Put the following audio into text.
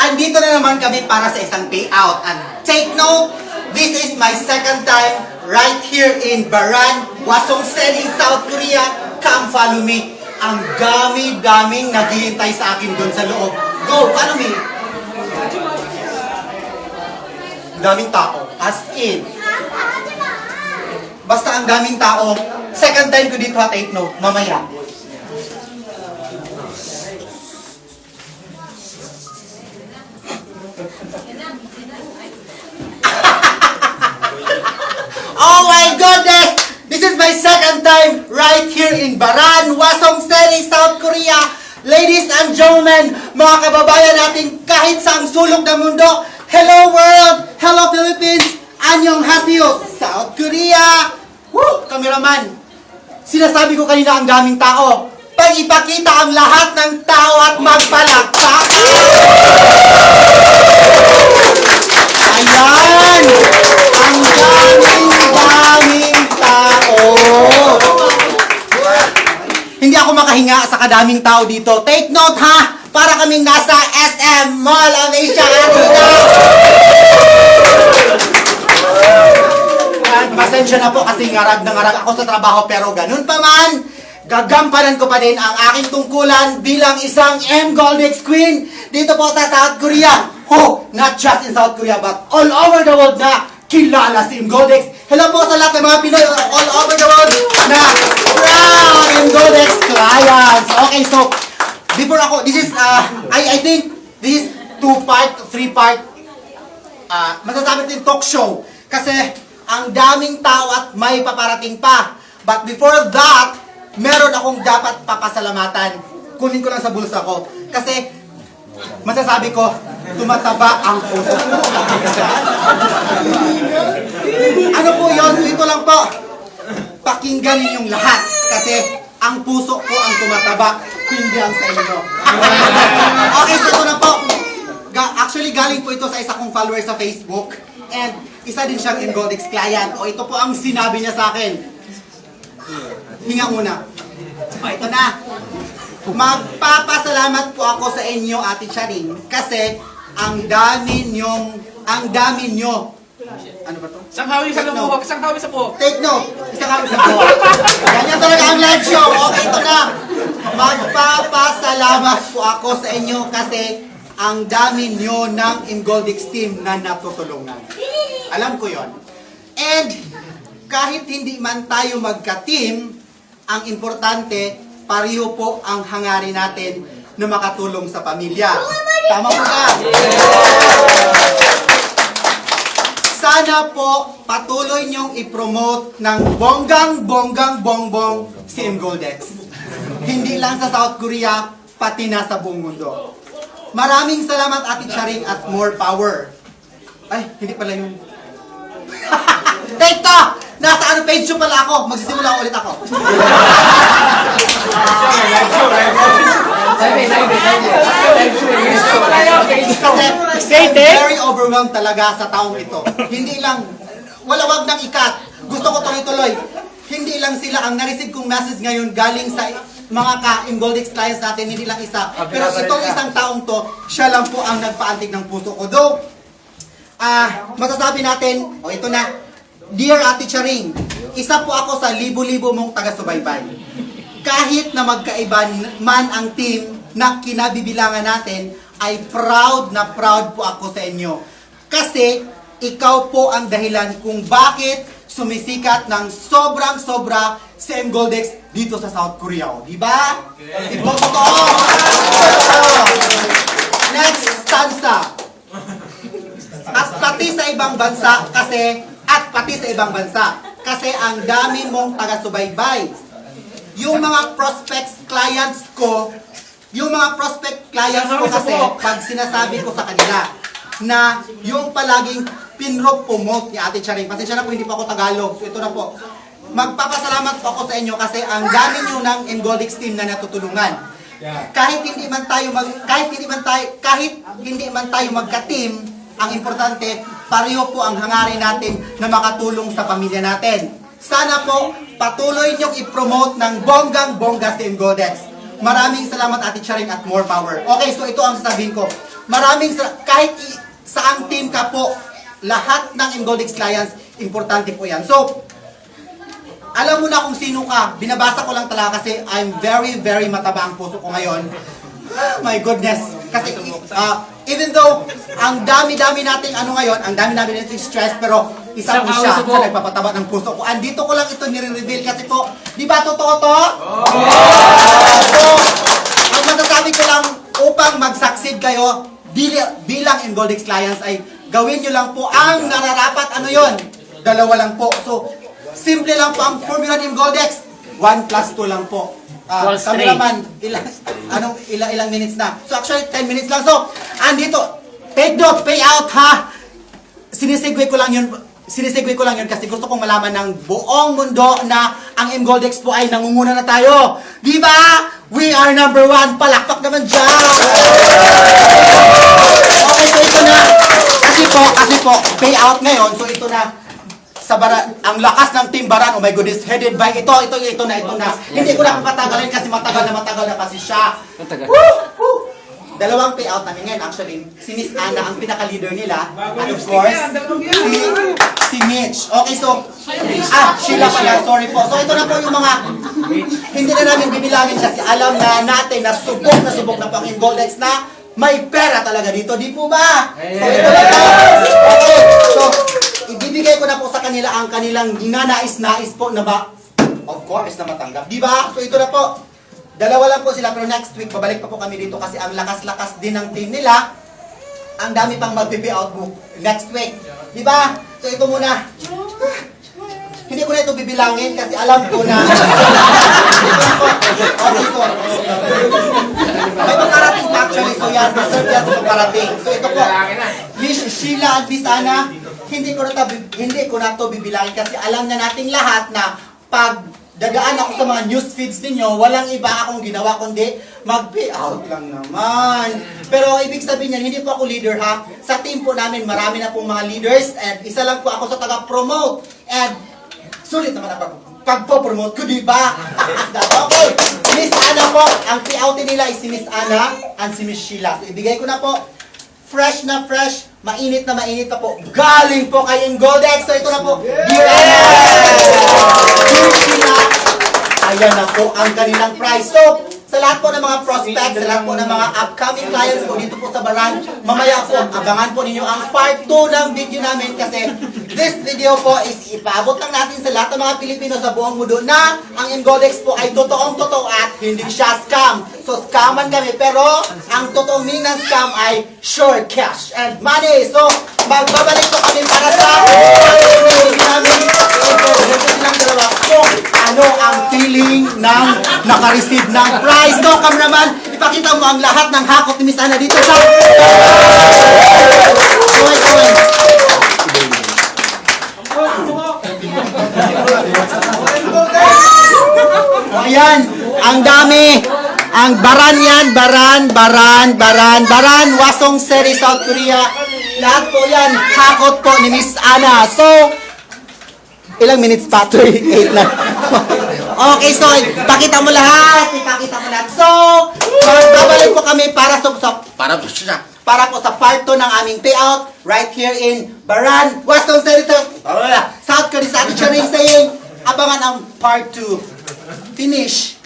andito na naman kami para sa isang payout. And take note, this is my second time right here in Baran, Hwaseong-seuri, South Korea. Come follow me. Ang dami-daming naghihintay sa akin doon sa loob. Go, follow me. Daming tao. As in. Basta ang daming tao. Second time ko dito take note. Mamaya. Oh my goodness! This is my second time right here in Baran, Hwaseong-seuri, South Korea. Ladies and gentlemen, mga kababayan natin kahit saang sulok ng mundo, hello world! Hello Philippines! Annyeonghaseyo! South Korea! Woo! Cameraman! Sinasabi ko kanina ang daming tao. Pag ipakita ang lahat ng tao at magpalakpak. Ayan! Ang daming tao! Hindi ako makahinga sa kadaming tao dito. Take note ha! Para kaming nasa SM Mall of Asia Arena! Pasensya na po kasi ngarag na ngarag ako sa trabaho pero ganun pa man, gagampanan ko pa din ang aking tungkulan bilang isang M-Goldex Queen dito po sa South Korea. Oh, not just in South Korea but all over the world na kilala si M-Goldex. Hello po sa lahat ng mga Pinoy all over the world na proud M-Goldex clients. Okay, so before ako, this is, I think this is 2-part, 3-part, masasabi natin talk show. Kasi ang daming tao at may paparating pa. But before that, meron akong dapat papasalamatan. Kunin ko lang sa bulsa ko. Kasi, masasabi ko, tumataba ang puso ko. Ano po yun? Ito lang po. Pakinggan ninyong lahat. Kasi, ang puso ko ang tumataba. Hindi ang sa inyo. Okay, so ito na po. Actually, galing po ito sa isa kong follower sa Facebook. And isa din siyang M-Goldex client. O ito po ang sinabi niya sa akin. Hinga muna. O ito na. Magpapasalamat po ako sa inyo, Ate Charing. Kasi ang dami nyo. Ano ba to? Sanghawi sa buhok, sanghawi sa buhok. Take note. Isang kami sa buhok. Ganyan talaga ang live show. Okay, ito na. Magpapasalamat po ako sa inyo kasi ang dami nyo ng M-Goldex team na natutulungan. Alam ko yon. And kahit hindi man tayo magka-team, ang importante, pareho po ang hangarin natin na makatulong sa pamilya. Tama po ba? Sana po patuloy nyong i-promote ng bongbong si M-Goldex. Hindi lang sa South Korea, pati na sa buong mundo. Maraming salamat, Ate Charing, at more power. Ay, hindi pala yun. Take to! Nasa ano page 2 pala ako. Magsisimula ulit ako. Kasi very overwhelmed talaga sa taong ito. Hindi lang, wag nang ikat. Gusto ko tuloy-tuloy. Hindi lang sila ang na-receive kong message ngayon galing sa mga ka-M-Goldex clients natin, hindi lang isa. Pero itong isang taong to, siya lang po ang nagpaantig ng puso ko. Though, masasabi natin, ito na, Dear Ate Charing, isa po ako sa libo-libo mong taga-subaybay. Kahit na magkaiba man ang team na kinabibilangan natin, ay proud na proud po ako sa inyo. Kasi, ikaw po ang dahilan kung bakit sumisikat ng sobrang-sobra si M-Goldex dito sa South Korea. Diba? Ito totoo. Next stanza. At pati sa ibang bansa kasi ang dami mong taga-subaybay. Yung mga prospect clients ko kasi pag sinasabi ko sa kanila na yung palaging pinro-promote ni Ate Charing. Pasensya na po, hindi po ako Tagalog. So ito na po. Magpapasalamat po ako sa inyo kasi ang dami nyo ng M-Goldex team na natutulungan. Kahit hindi man tayo magka-team, ang importante, pareho po ang hangarin natin na makatulong sa pamilya natin. Sana po, patuloy niyong i-promote ng bonggang-bongga si M-Goldex. Maraming salamat, Ate Charing, at more power. Okay, so ito ang sasabihin ko. kahit saang team ka po, lahat ng Ingoldex clients, importante po yan. So, alam mo na kung sino ka. Binabasa ko lang talaga kasi I'm very, very mataba ang puso ko ngayon. My goodness. Kasi even though ang dami-dami nating ngayon, ang dami-dami nating stress, pero isang siya sa nagpapataba ng puso ko. Andito ko lang ito nire-reveal kasi po, di ba totoo to? So, ang masasabi ko lang upang mag-succeed kayo bilang Ingoldex clients ay gawin nyo lang po ang nararapat. Ano yon? Dalawa lang po. So, simple lang po ang formula ng Ingoldex. 1 plus 2 lang po. Kami naman, ilang minutes na. So actually, 10 minutes lang. So, andito, take note, pay out ha. Sinisegue ko lang yun kasi gusto kong malaman ng buong mundo na ang Ingoldex po ay nangunguna na tayo. Di ba? We are number 1. Palakpak naman dyan. Okay, so ito na. Kasi po, pay out ngayon. So ito na. Sa Baran, ang lakas ng Team Baran, oh my goodness, headed by ito na. Hindi ko na patagalin kasi matagal na kasi siya. Woo! Dalawang payout namin ngayon. Actually, si Miss Ana ang pinaka-leader nila. And of course, si Mitch. Okay, so, Sheila pala, sorry po. So, ito na po yung mga, hindi na namin bibilangin kasi alam na natin na subok na po ang Ingoldex na may pera talaga dito. Di po ba? So, ito na po. Okay, so, ibibigay ko na po sa kanila ang kanilang ninanais-nais po na of course, na matanggap. Di ba? So, ito na po. Dalawa lang po sila, pero next week, babalik pa po kami dito kasi ang lakas-lakas din ng team nila. Ang dami pang mag-out book next week. Di ba? So, ito muna. Hindi ko na ito bibilangin kasi alam ko na. Okay, so. May pagkarating pa actually. So, yan. Reserve yan sa pagkarating. So, ito po. Miss Sheila at Miss Ana, hindi ko na to bibilangin kasi alam na nating lahat na pag dagaan ako sa mga news feeds ninyo, walang iba akong ginawa kundi mag-payout lang naman. Pero ibig sabihin niyan, hindi po ako leader ha. Sa team po namin, marami na pong mga leaders and isa lang po ako sa taga-promote. And sulit naman ang pagpo-promote ko, di ba? Okay, Miss Ana po, ang payoutin nila ay si Miss Ana and si Miss Sheila. So ibigay ko na po, fresh na fresh, mainit na mainit pa po. Galing po kay Ingoldex. So ito na po. Dear Sheila, ayan na po ang kanilang prize. So, sa lahat po ng mga prospects, sa lahat po ng mga upcoming clients po dito po sa Baran, mamaya po, abangan po ninyo ang part 2 ng video namin kasi this video po is ipaabot lang natin sa lahat ng mga Pilipino sa buong mundo na ang Ingoldex po ay totoong-totoo at hindi siya scam. So, scaman kami, pero ang totoong meaning ng scam ay sure cash and money. So, magbabalik po kami para sa video namin. Lang dalawa kung ano ang feeling ng naka-receive ng prize. So, cameraman, ipakita mo ang lahat ng hakot ni Miss Ana dito sa... Ayan, ang dami. Ang Baran yan, Baran, Wasong Seri, South Korea. Lahat po yan, hakot po ni Miss Ana. So, ilang minutes pa? 8 na. Okay, so, ipakita mo lahat. So, babalik po kami para po sa part 2 ng aming payout right here in Baran, Wasong Seri, South Korea. Sa akin siya rin saying, abangan ang part 2. Finish.